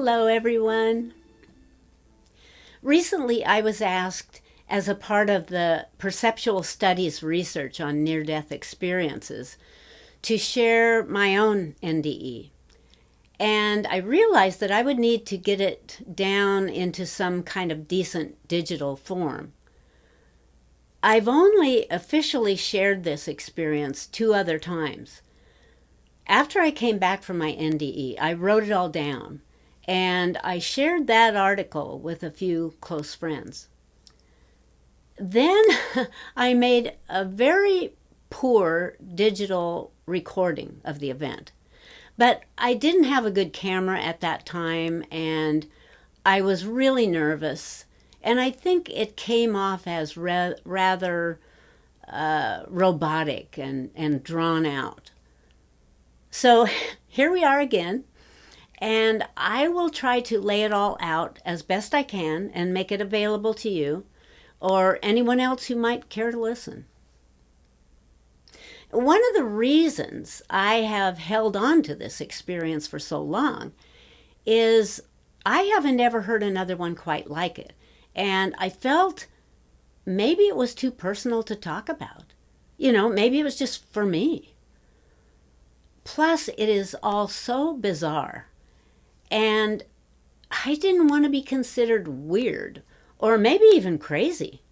Hello, everyone. Recently, I was asked, as a part of the perceptual studies research on near-death experiences, to share my own NDE. And I realized that I would need to get it down into some kind of decent digital form. I've only officially shared this experience 2 other times. After I came back from my NDE, I wrote it all down, and I shared that article with a few close friends. Then I made a very poor digital recording of the event. But I didn't have a good camera at that time, and I was really nervous, and I think it came off as rather robotic and drawn out. So here we are again, and I will try to lay it all out as best I can and make it available to you or anyone else who might care to listen. One of the reasons I have held on to this experience for so long is I haven't ever heard another one quite like it, and I felt maybe it was too personal to talk about. Maybe it was just for me. Plus, it is all so bizarre, and I didn't want to be considered weird, or maybe even crazy,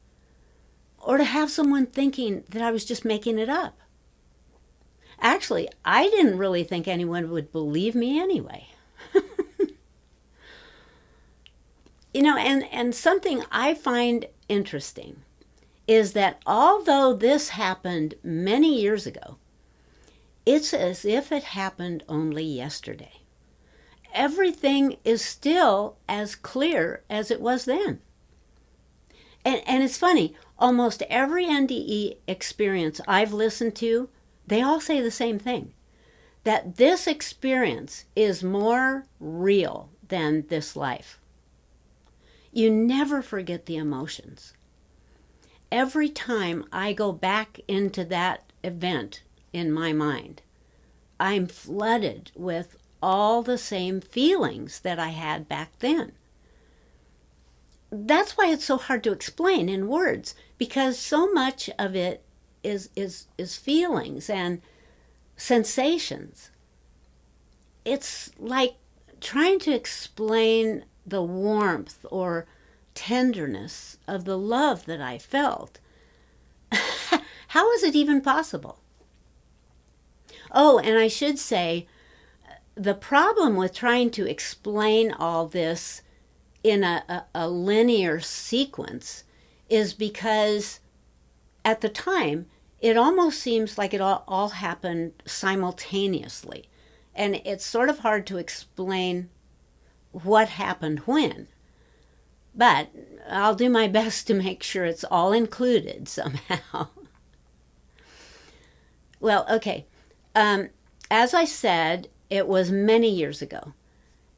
or to have someone thinking that I was just making it up. Actually, I didn't really think anyone would believe me anyway. And something I find interesting is that although this happened many years ago, it's as if it happened only yesterday. Everything is still as clear as it was then. And it's funny, almost every NDE experience I've listened to, they all say the same thing, that this experience is more real than this life. You never forget the emotions. Every time I go back into that event in my mind, I'm flooded with all the same feelings that I had back then. That's why it's so hard to explain in words, because so much of it is feelings and sensations. It's like trying to explain the warmth or tenderness of the love that I felt. How is it even possible? Oh, and I should say, the problem with trying to explain all this in a linear sequence is because at the time, it almost seems like it all happened simultaneously. And it's sort of hard to explain what happened when. But I'll do my best to make sure it's all included somehow. Well, okay. As I said, it was many years ago,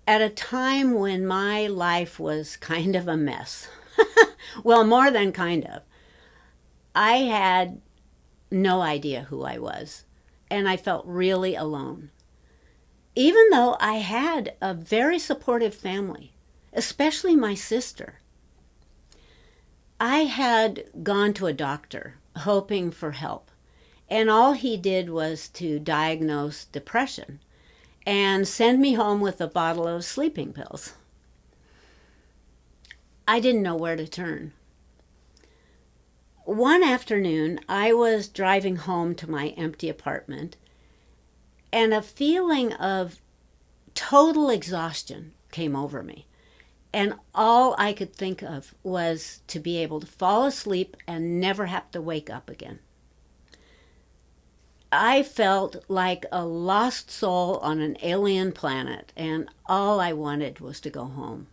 at a time when my life was kind of a mess. Well, more than kind of. I had no idea who I was, and I felt really alone. Even though I had a very supportive family, especially my sister. I had gone to a doctor hoping for help, and all he did was to diagnose depression and send me home with a bottle of sleeping pills. I didn't know where to turn. One afternoon, I was driving home to my empty apartment, and a feeling of total exhaustion came over me. And all I could think of was to be able to fall asleep and never have to wake up again. I felt like a lost soul on an alien planet, and all I wanted was to go home.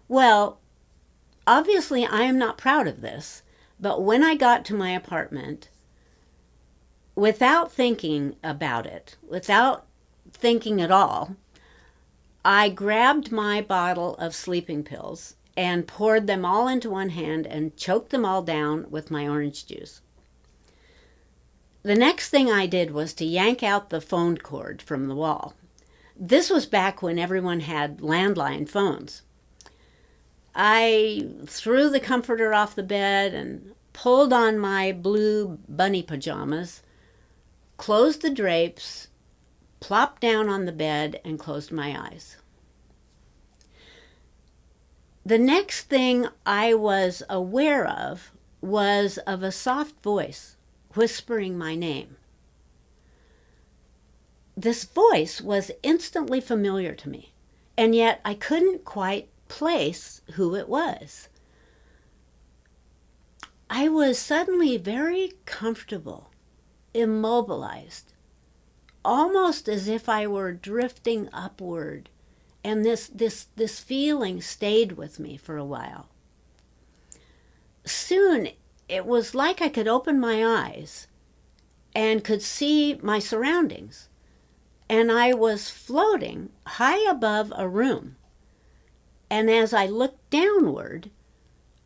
Well, obviously I am not proud of this, but when I got to my apartment, without thinking about it, without thinking at all, I grabbed my bottle of sleeping pills and poured them all into one hand and choked them all down with my orange juice. The next thing I did was to yank out the phone cord from the wall. This was back when everyone had landline phones. I threw the comforter off the bed and pulled on my blue bunny pajamas, closed the drapes, plopped down on the bed, and closed my eyes. The next thing I was aware of was of a soft voice whispering my name. This voice was instantly familiar to me, and yet I couldn't quite place who it was. I was suddenly very comfortable, immobilized, almost as if I were drifting upward, and this feeling stayed with me for a while. Soon, it was like I could open my eyes and could see my surroundings, and I was floating high above a room. And as I looked downward,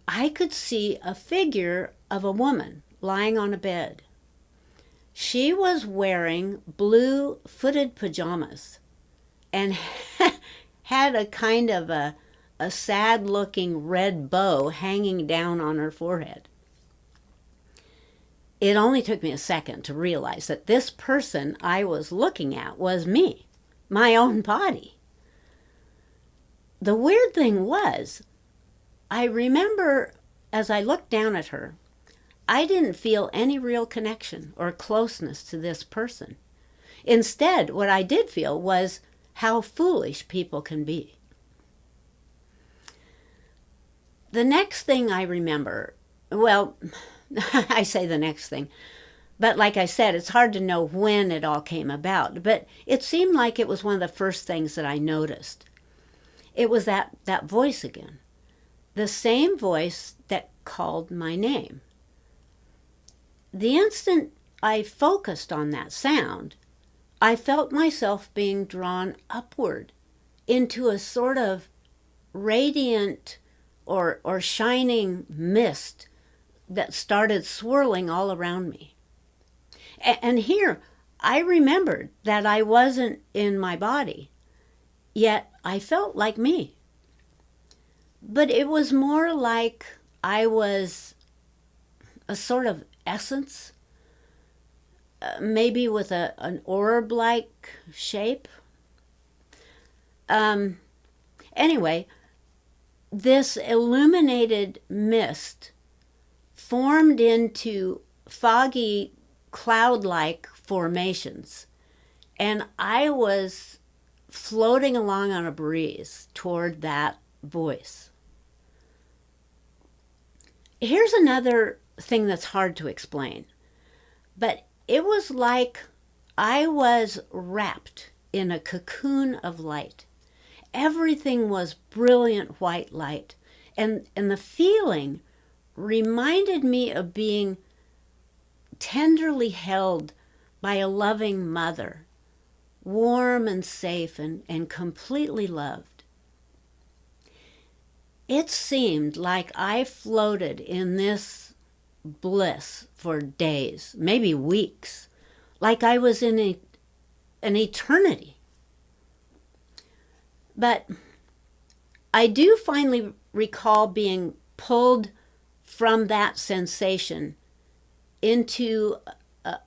I could see a figure of a woman lying on a bed. She was wearing blue footed pajamas and had a kind of a sad-looking red bow hanging down on her forehead. It only took me a second to realize that this person I was looking at was me, my own body. The weird thing was, I remember as I looked down at her, I didn't feel any real connection or closeness to this person. Instead, what I did feel was how foolish people can be. The next thing I remember, well, I say the next thing, but like I said, it's hard to know when it all came about, but it seemed like it was one of the first things that I noticed. It was that voice again, the same voice that called my name. The instant I focused on that sound, I felt myself being drawn upward into a sort of radiant or shining mist that started swirling all around me. And here, I remembered that I wasn't in my body, yet I felt like me. But it was more like I was a sort of essence, maybe with an orb-like shape. Anyway, this illuminated mist formed into foggy cloud-like formations, and I was floating along on a breeze toward that voice. Here's another thing that's hard to explain, but it was like I was wrapped in a cocoon of light. Everything was brilliant white light, and the feeling reminded me of being tenderly held by a loving mother, warm and safe and completely loved. It seemed like I floated in this bliss for days, maybe weeks, like I was in an eternity. But I do finally recall being pulled from that sensation into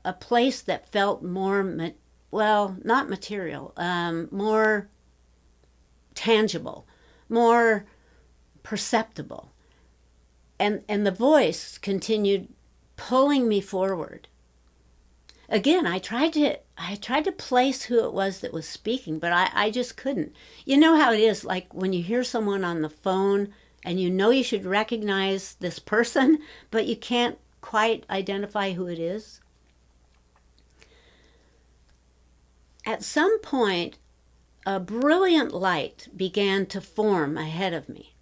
a place that felt more, not material, more tangible, more perceptible. And the voice continued pulling me forward. Again, I tried to place who it was that was speaking, but I just couldn't. You know how it is, like when you hear someone on the phone and you know you should recognize this person, but you can't quite identify who it is? At some point, a brilliant light began to form ahead of me.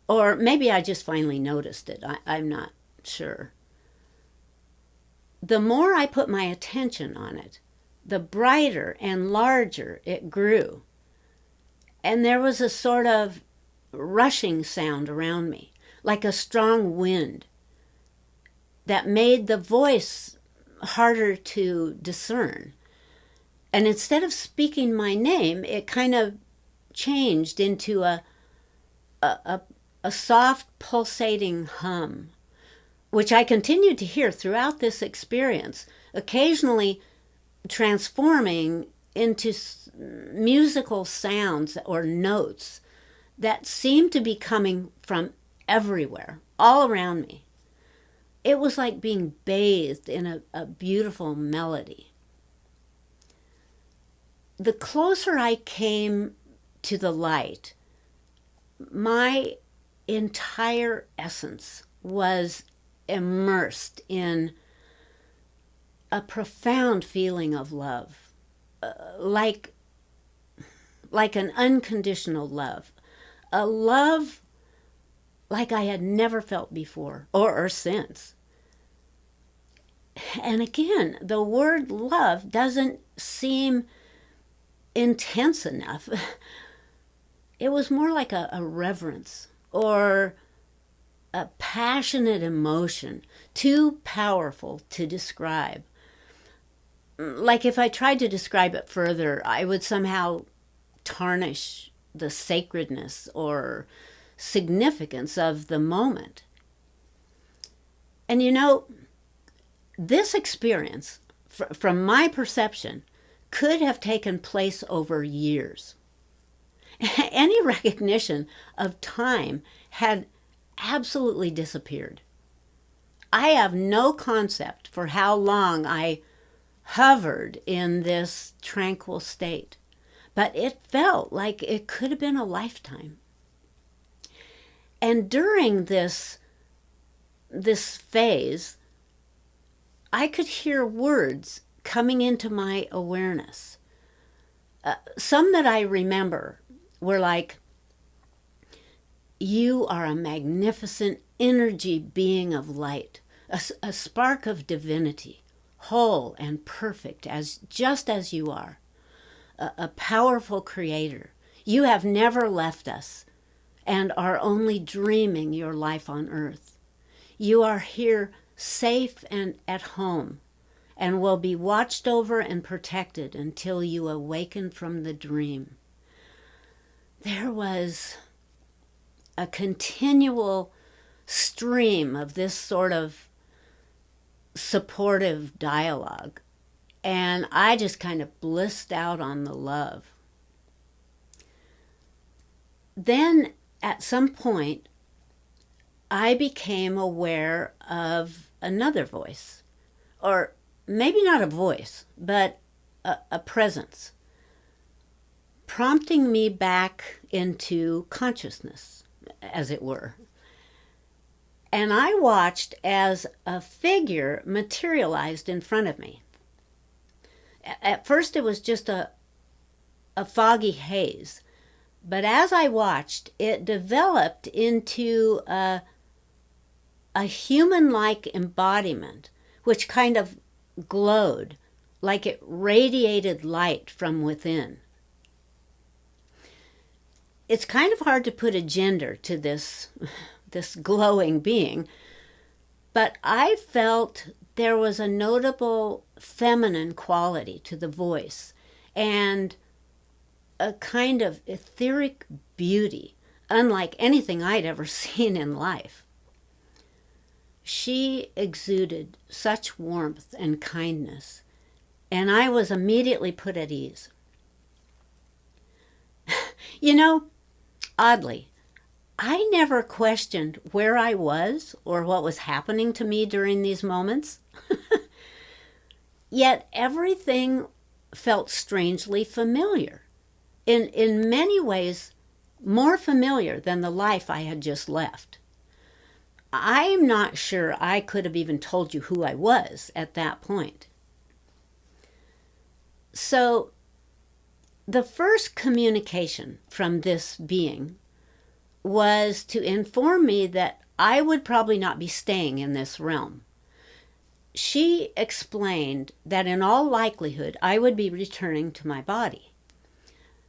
Or maybe I just finally noticed it. I'm not sure. The more I put my attention on it, the brighter and larger it grew. And there was a sort of rushing sound around me, like a strong wind, that made the voice harder to discern. And instead of speaking my name, it kind of changed into a soft pulsating hum, which I continued to hear throughout this experience, occasionally transforming into musical sounds or notes that seemed to be coming from everywhere, all around me. It was like being bathed in a beautiful melody. The closer I came to the light, my entire essence was immersed in a profound feeling of love, like an unconditional love, a love like I had never felt before or since. And again, the word love doesn't seem intense enough. It was more like a reverence or a passionate emotion, too powerful to describe. Like if I tried to describe it further, I would somehow tarnish the sacredness or significance of the moment. And you know, this experience, from my perception, could have taken place over years. Any recognition of time had absolutely disappeared. I have no concept for how long I hovered in this tranquil state, but it felt like it could have been a lifetime. And during this phase, I could hear words coming into my awareness. Some that I remember were like, "You are a magnificent energy being of light, a spark of divinity, whole and perfect, just as you are, a powerful creator. You have never left us and are only dreaming your life on earth. You are here safe and at home, and will be watched over and protected until you awaken from the dream." There was a continual stream of this sort of supportive dialogue, and I just kind of blissed out on the love. Then at some point, I became aware of another voice, or maybe not a voice, but a presence, prompting me back into consciousness, as it were. And I watched as a figure materialized in front of me. At first it was just a foggy haze, but as I watched, it developed into a human-like embodiment, which kind of glowed like it radiated light from within. It's kind of hard to put a gender to this glowing being, but I felt there was a notable feminine quality to the voice and a kind of etheric beauty, unlike anything I'd ever seen in life. She exuded such warmth and kindness, and I was immediately put at ease. You know, oddly, I never questioned where I was or what was happening to me during these moments. Yet everything felt strangely familiar, in many ways more familiar than the life I had just left. I'm not sure I could have even told you who I was at that point. So the first communication from this being was to inform me that I would probably not be staying in this realm. She explained that in all likelihood I would be returning to my body,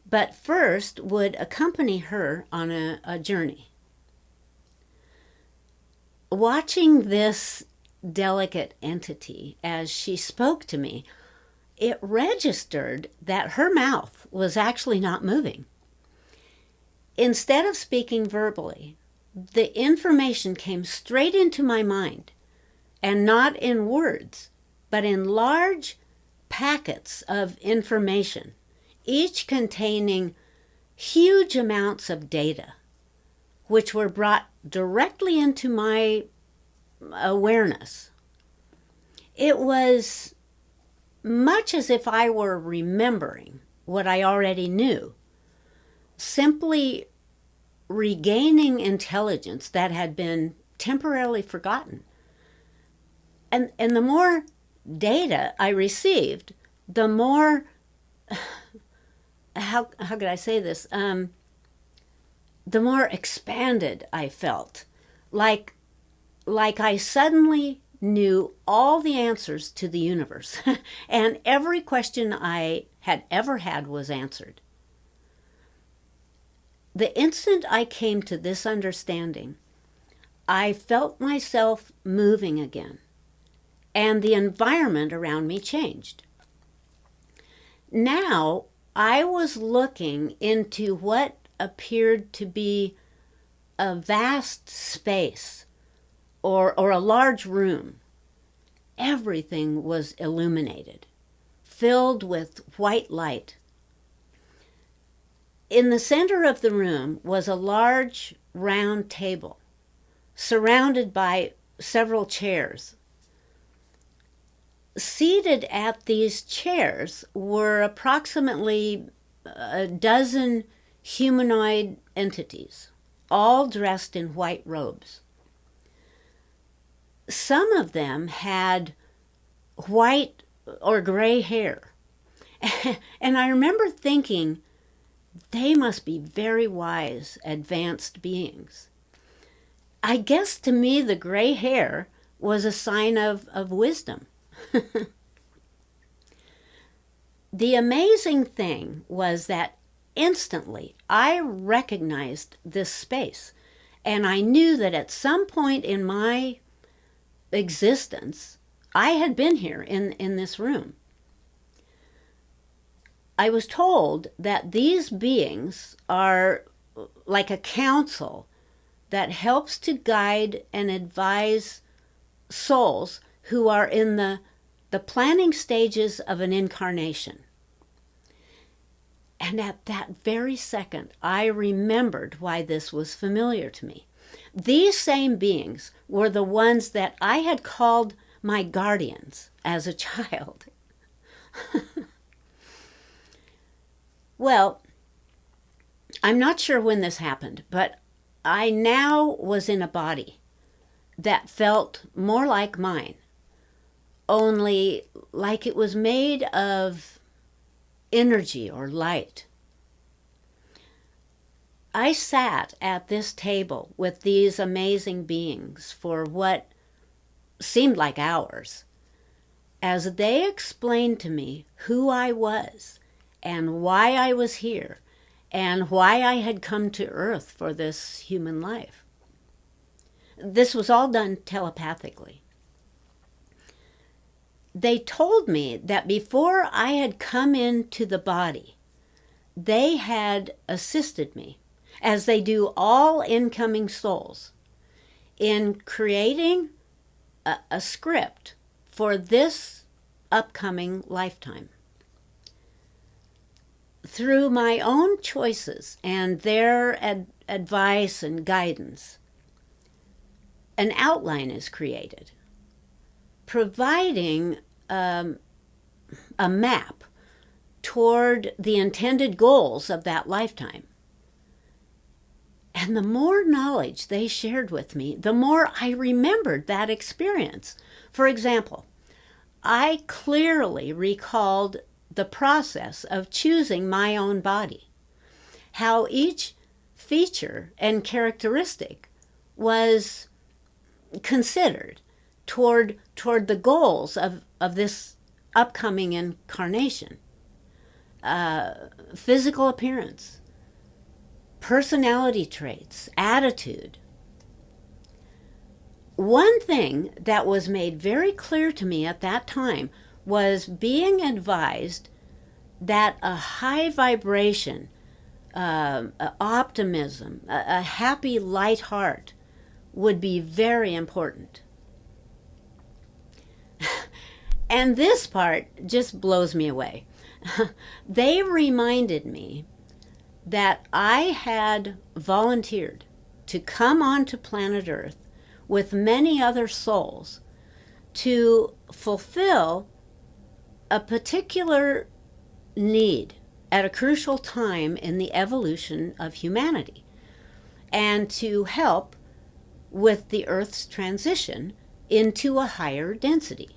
but first would accompany her on a journey. Watching this delicate entity as she spoke to me, it registered that her mouth was actually not moving. Instead of speaking verbally, the information came straight into my mind, and not in words, but in large packets of information, each containing huge amounts of data, which were brought directly into my awareness. It was much as if I were remembering what I already knew, simply regaining intelligence that had been temporarily forgotten. And the more data I received, the more, how could I say this? The more expanded I felt, like I suddenly knew all the answers to the universe, and every question I had ever had was answered. The instant I came to this understanding, I felt myself moving again, and the environment around me changed. Now I was looking into what appeared to be a vast space or a large room. Everything was illuminated, filled with white light. In the center of the room was a large round table, surrounded by several chairs. Seated at these chairs were approximately a dozen humanoid entities, all dressed in white robes. Some of them had white or gray hair. And I remember thinking, they must be very wise, advanced beings. I guess to me the gray hair was a sign of wisdom. The amazing thing was that instantly I recognized this space, and I knew that at some point in my existence, I had been here in this room. I was told that these beings are like a council that helps to guide and advise souls who are in the planning stages of an incarnation. And at that very second, I remembered why this was familiar to me. These same beings were the ones that I had called my guardians as a child. Well, I'm not sure when this happened, but I now was in a body that felt more like mine, only like it was made of energy or light. I sat at this table with these amazing beings for what seemed like hours, as they explained to me who I was and why I was here and why I had come to Earth for this human life. This was all done telepathically. They told me that before I had come into the body, they had assisted me, as they do all incoming souls, in creating a script for this upcoming lifetime. Through my own choices and their advice and guidance, an outline is created, providing a map toward the intended goals of that lifetime. And the more knowledge they shared with me, the more I remembered that experience. For example, I clearly recalled the process of choosing my own body, how each feature and characteristic was considered toward the goals of this upcoming incarnation. Physical appearance, personality traits, attitude. One thing that was made very clear to me at that time was being advised that a high vibration, optimism, a happy, light heart would be very important. And this part just blows me away. They reminded me that I had volunteered to come onto planet Earth with many other souls to fulfill a particular need at a crucial time in the evolution of humanity, and to help with the Earth's transition into a higher density.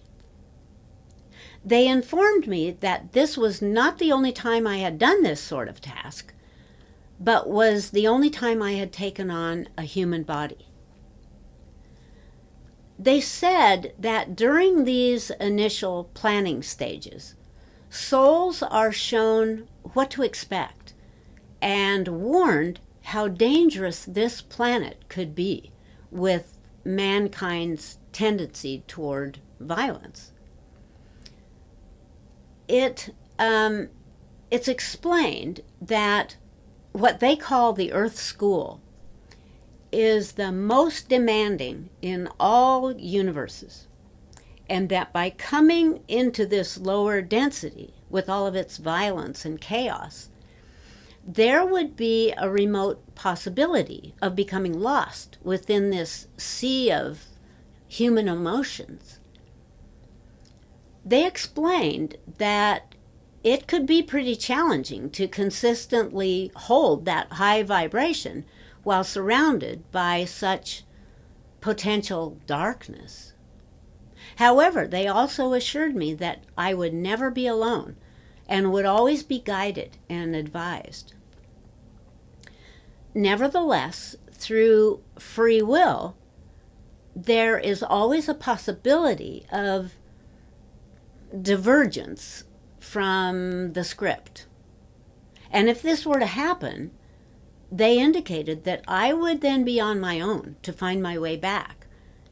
They informed me that this was not the only time I had done this sort of task, but was the only time I had taken on a human body. They said that during these initial planning stages, souls are shown what to expect and warned how dangerous this planet could be with mankind's tendency toward violence. It's explained that what they call the Earth School is the most demanding in all universes, and that by coming into this lower density with all of its violence and chaos, there would be a remote possibility of becoming lost within this sea of human emotions. They explained that it could be pretty challenging to consistently hold that high vibration while surrounded by such potential darkness. However, they also assured me that I would never be alone and would always be guided and advised. Nevertheless, through free will, there is always a possibility of divergence from the script. And if this were to happen, they indicated that I would then be on my own to find my way back,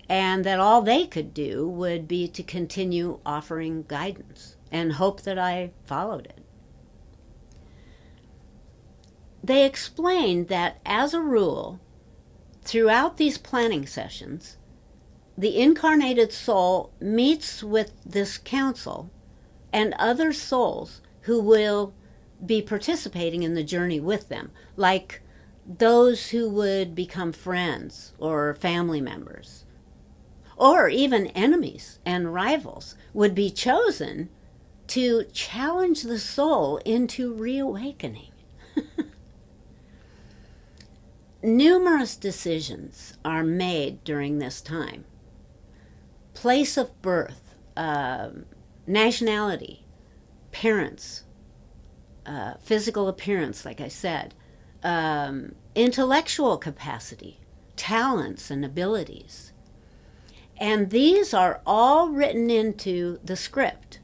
and that all they could do would be to continue offering guidance and hope that I followed it. They explained that, as a rule, throughout these planning sessions, the incarnated soul meets with this council and other souls who will be participating in the journey with them, like those who would become friends or family members, or even enemies and rivals, would be chosen to challenge the soul into reawakening. Numerous decisions are made during this time. Place of birth, nationality, parents, physical appearance, like I said, intellectual capacity, talents and abilities. And these are all written into the script.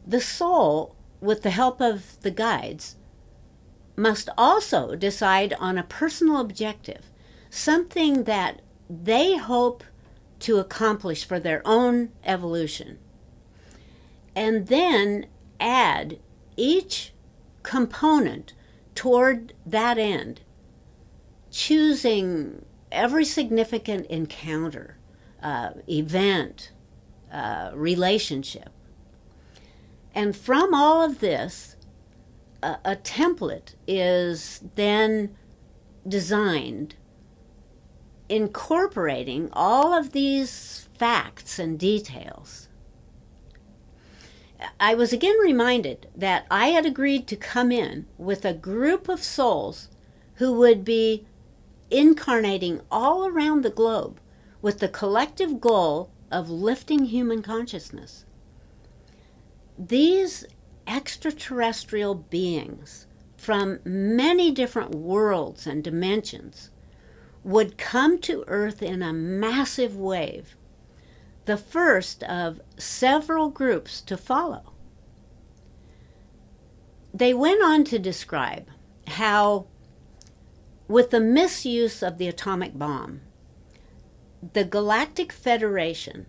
The soul, with the help of the guides, must also decide on a personal objective, something that they hope to accomplish for their own evolution, and then add each component toward that end, choosing every significant encounter, event, relationship. And from all of this, a template is then designed, incorporating all of these facts and details. I was again reminded that I had agreed to come in with a group of souls who would be incarnating all around the globe with the collective goal of lifting human consciousness. These extraterrestrial beings from many different worlds and dimensions would come to Earth in a massive wave, the first of several groups to follow. They went on to describe how, with the misuse of the atomic bomb, the Galactic Federation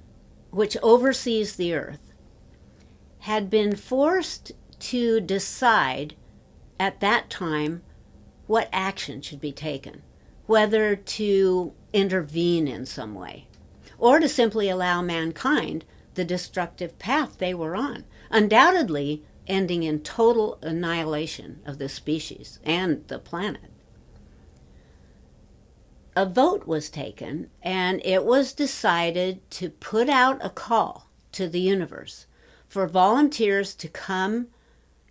which oversees the Earth, had been forced to decide at that time what action should be taken, whether to intervene in some way, or to simply allow mankind the destructive path they were on, undoubtedly ending in total annihilation of the species and the planet. A vote was taken, and it was decided to put out a call to the universe for volunteers to come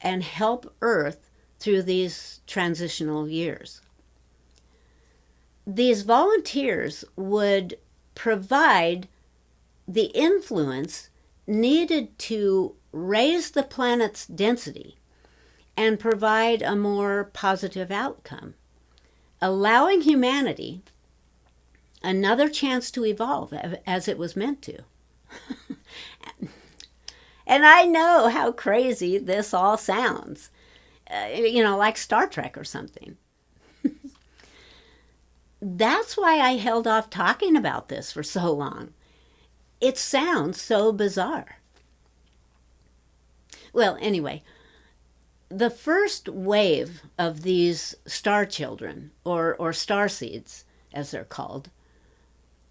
and help Earth through these transitional years. These volunteers would provide the influence needed to raise the planet's density and provide a more positive outcome, allowing humanity another chance to evolve as it was meant to. And I know how crazy this all sounds, like Star Trek or something. That's why I held off talking about this for so long. It sounds so bizarre. Well, anyway, the first wave of these star children, or starseeds, as they're called,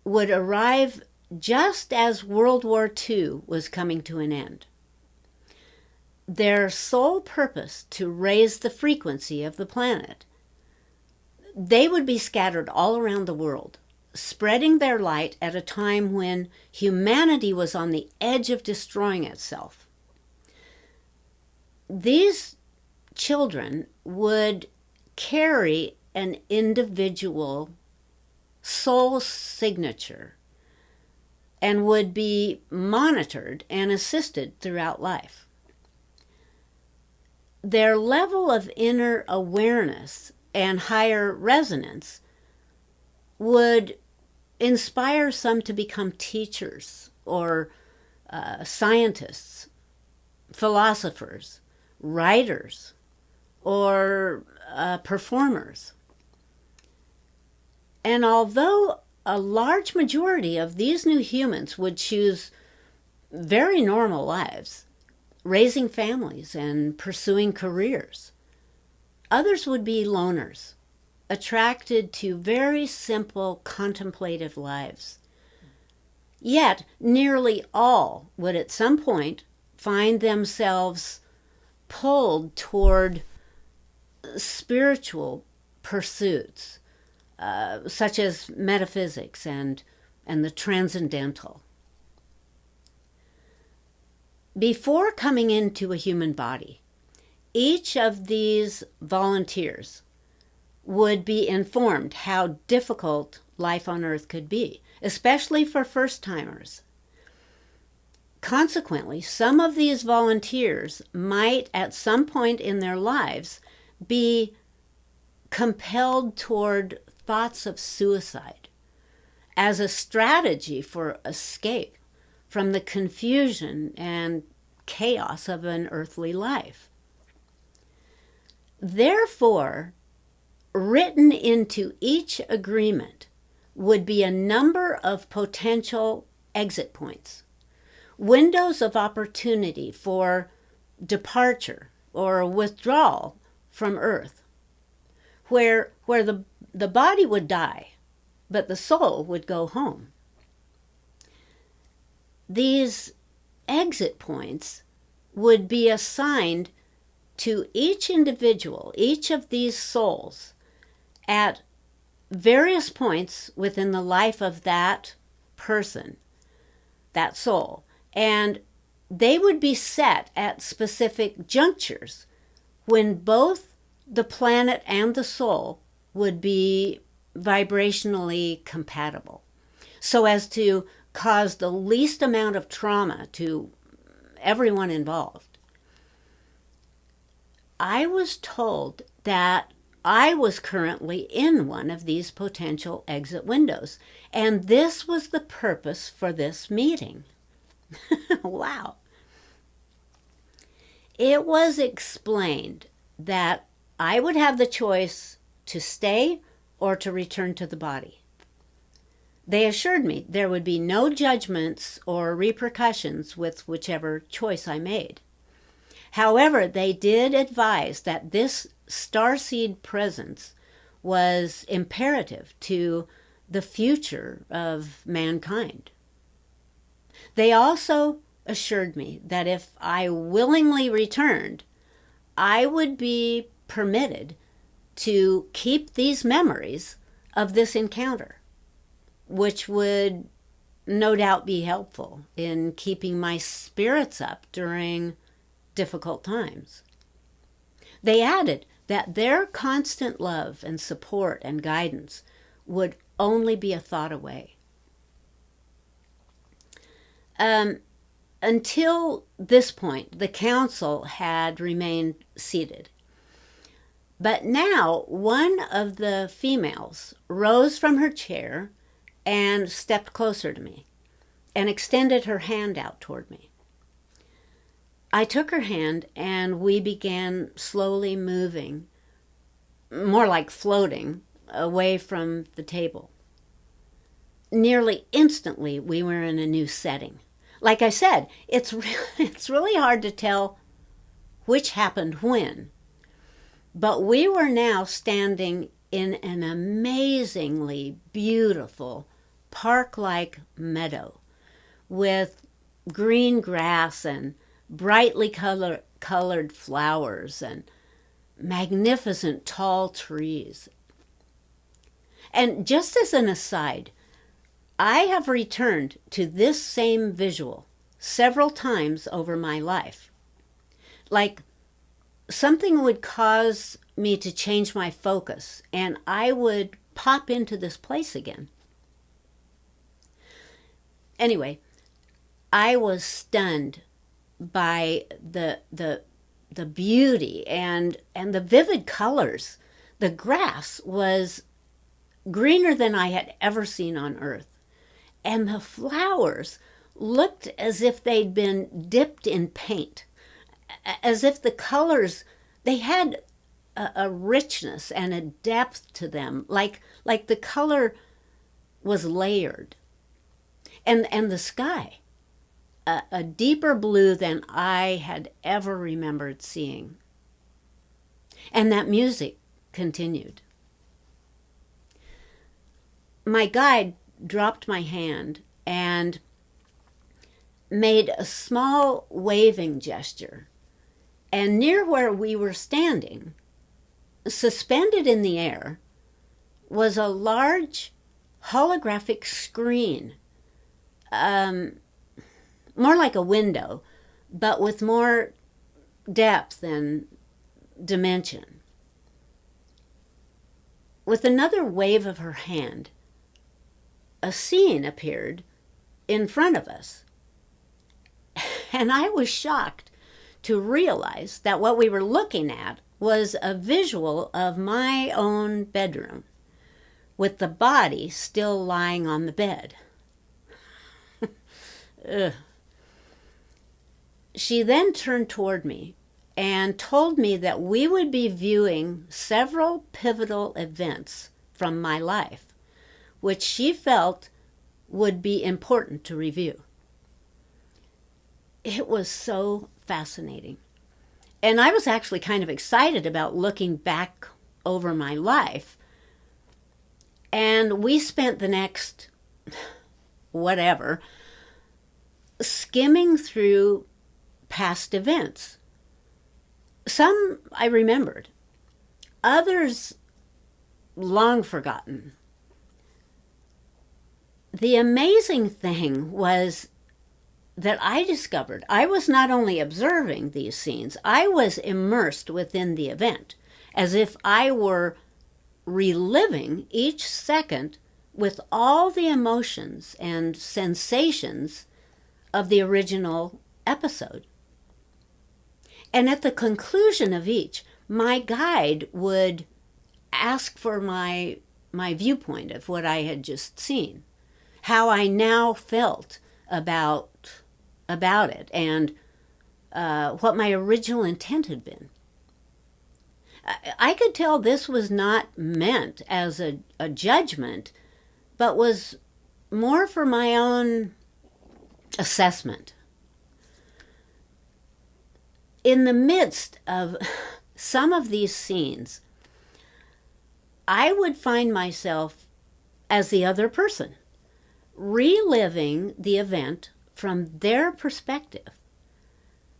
would arrive just as World War II was coming to an end. Their sole purpose to raise the frequency of the planet. They would be scattered all around the world, spreading their light at a time when humanity was on the edge of destroying itself. These children would carry an individual soul signature and would be monitored and assisted throughout life. Their level of inner awareness and higher resonance would inspire some to become teachers or scientists, philosophers, writers, or performers. And although a large majority of these new humans would choose very normal lives, raising families and pursuing careers, others would be loners, attracted to very simple contemplative lives. Yet, nearly all would at some point find themselves pulled toward spiritual pursuits, such as metaphysics and the transcendental. Before coming into a human body, each of these volunteers would be informed how difficult life on Earth could be, especially for first-timers. Consequently, some of these volunteers might, at some point in their lives, be compelled toward thoughts of suicide as a strategy for escape from the confusion and chaos of an earthly life. Therefore, written into each agreement would be a number of potential exit points, windows of opportunity for departure or withdrawal from Earth, where the body would die, but the soul would go home. These exit points would be assigned to each individual, each of these souls, at various points within the life of that person, that soul. And they would be set at specific junctures when both the planet and the soul would be vibrationally compatible, so as to cause the least amount of trauma to everyone involved. I was told that I was currently in one of these potential exit windows, and this was the purpose for this meeting. Wow. It was explained that I would have the choice to stay or to return to the body. They assured me there would be no judgments or repercussions with whichever choice I made. However, they did advise that this starseed presence was imperative to the future of mankind. They also assured me that if I willingly returned, I would be permitted to keep these memories of this encounter, which would no doubt be helpful in keeping my spirits up during difficult times. They added that their constant love and support and guidance would only be a thought away. Until this point, the council had remained seated. But now one of the females rose from her chair and stepped closer to me and extended her hand out toward me. I took her hand and we began slowly moving, more like floating, away from the table. Nearly instantly, we were in a new setting. Like I said, it's really hard to tell which happened when. But we were now standing in an amazingly beautiful park-like meadow with green grass and brightly colored flowers and magnificent tall trees. And just as an aside, I have returned to this same visual several times over my life. Like something would cause me to change my focus and I would pop into this place again. Anyway, I was stunned by the beauty and the vivid colors. The grass was greener than I had ever seen on earth. And the flowers looked as if they'd been dipped in paint, as if the colors, they had a richness and a depth to them, like the color was layered. And the sky, a deeper blue than I had ever remembered seeing. And that music continued. My guide dropped my hand and made a small waving gesture. And near where we were standing, suspended in the air, was a large holographic screen, more like a window, but with more depth and dimension. With another wave of her hand, a scene appeared in front of us. And I was shocked to realize that what we were looking at was a visual of my own bedroom, with the body still lying on the bed. She then turned toward me and told me that we would be viewing several pivotal events from my life, which she felt would be important to review. It was so fascinating. And I was actually kind of excited about looking back over my life. And we spent the next, whatever, skimming through past events. Some I remembered, others long forgotten. The amazing thing was that I discovered I was not only observing these scenes, I was immersed within the event, as if I were reliving each second with all the emotions and sensations of the original episode. And at the conclusion of each, my guide would ask for my viewpoint of what I had just seen, how I now felt about it, and what my original intent had been. I could tell this was not meant as a judgment, but was more for my own assessment. In the midst of some of these scenes, I would find myself as the other person, reliving the event from their perspective,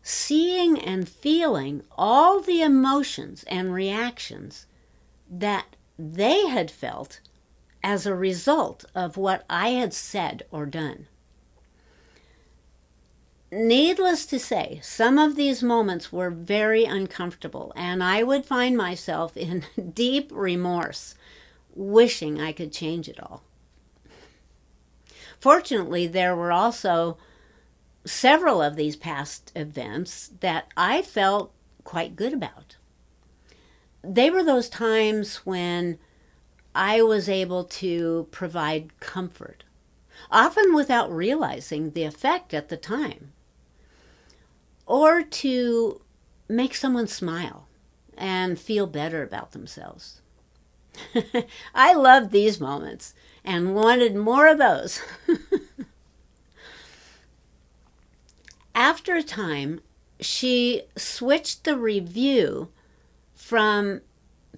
seeing and feeling all the emotions and reactions that they had felt as a result of what I had said or done. Needless to say, some of these moments were very uncomfortable, and I would find myself in deep remorse, wishing I could change it all. Fortunately, there were also several of these past events that I felt quite good about. They were those times when I was able to provide comfort, often without realizing the effect at the time, or to make someone smile and feel better about themselves. I loved these moments and wanted more of those. After a time, she switched the review from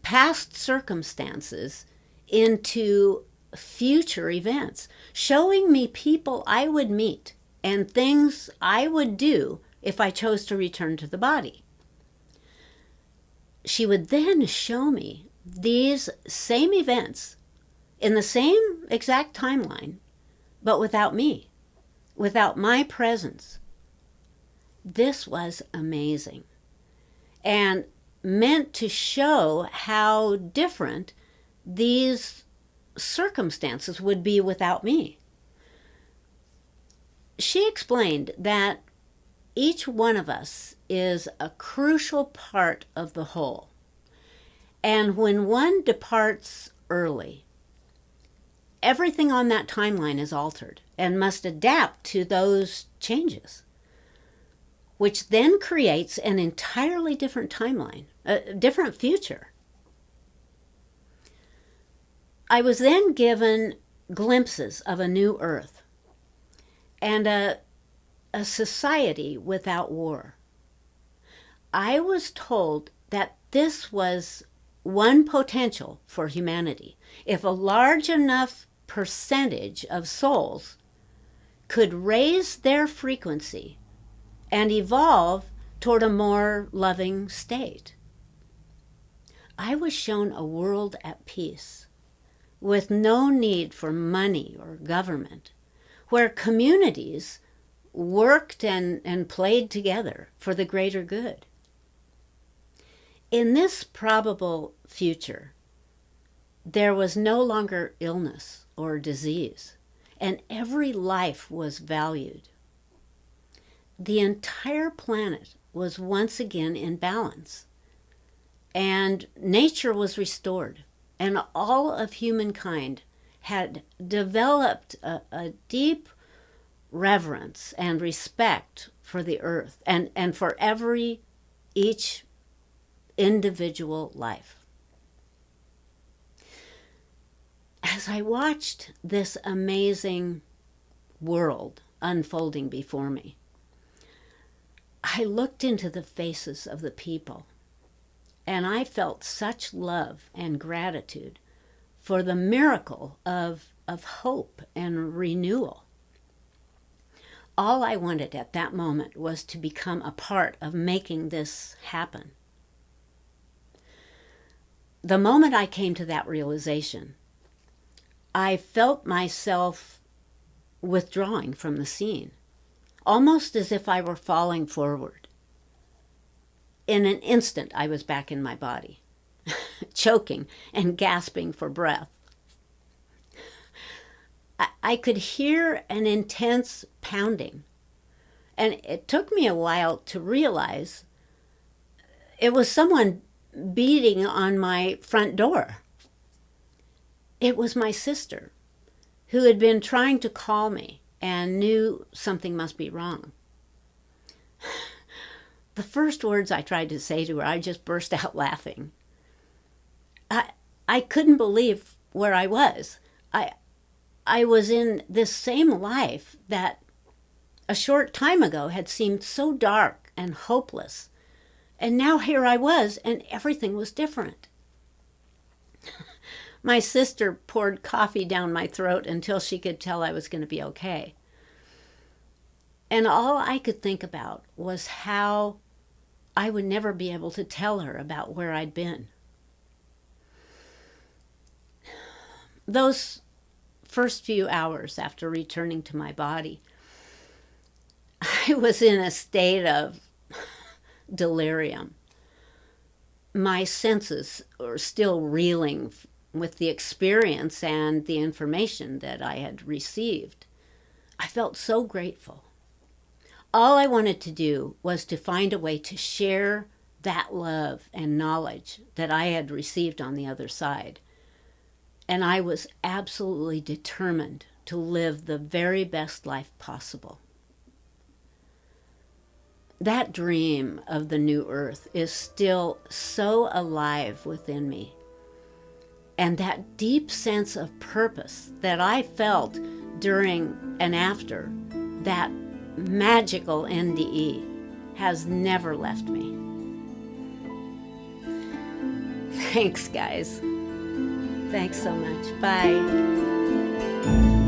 past circumstances into future events, showing me people I would meet and things I would do if I chose to return to the body. She would then show me these same events in the same exact timeline, but without me, without my presence. This was amazing and meant to show how different these circumstances would be without me. She explained that each one of us is a crucial part of the whole. And when one departs early, everything on that timeline is altered and must adapt to those changes, which then creates an entirely different timeline, a different future. I was then given glimpses of a new earth and a society without war. I was told that this was one potential for humanity. If a large enough percentage of souls could raise their frequency and evolve toward a more loving state. I was shown a world at peace, with no need for money or government, where communities worked and played together for the greater good. In this probable future, there was no longer illness or disease, and every life was valued. The entire planet was once again in balance, and nature was restored, and all of humankind had developed a deep reverence and respect for the earth and for each individual life. As I watched this amazing world unfolding before me, I looked into the faces of the people, and I felt such love and gratitude for the miracle of hope and renewal. All I wanted at that moment was to become a part of making this happen. The moment I came to that realization, I felt myself withdrawing from the scene, almost as if I were falling forward. In an instant, I was back in my body, choking and gasping for breath. I could hear an intense pounding, and it took me a while to realize it was someone beating on my front door. It was my sister, who had been trying to call me and knew something must be wrong. The first words I tried to say to her, I just burst out laughing. I couldn't believe where I was. I was in this same life that a short time ago had seemed so dark and hopeless. And now here I was, and everything was different. My sister poured coffee down my throat until she could tell I was going to be okay. And all I could think about was how I would never be able to tell her about where I'd been. Those first few hours after returning to my body, I was in a state of delirium. My senses were still reeling with the experience and the information that I had received. I felt so grateful. All I wanted to do was to find a way to share that love and knowledge that I had received on the other side. And I was absolutely determined to live the very best life possible. That dream of the new earth is still so alive within me. And that deep sense of purpose that I felt during and after that magical NDE has never left me. Thanks, guys. Thanks so much. Bye.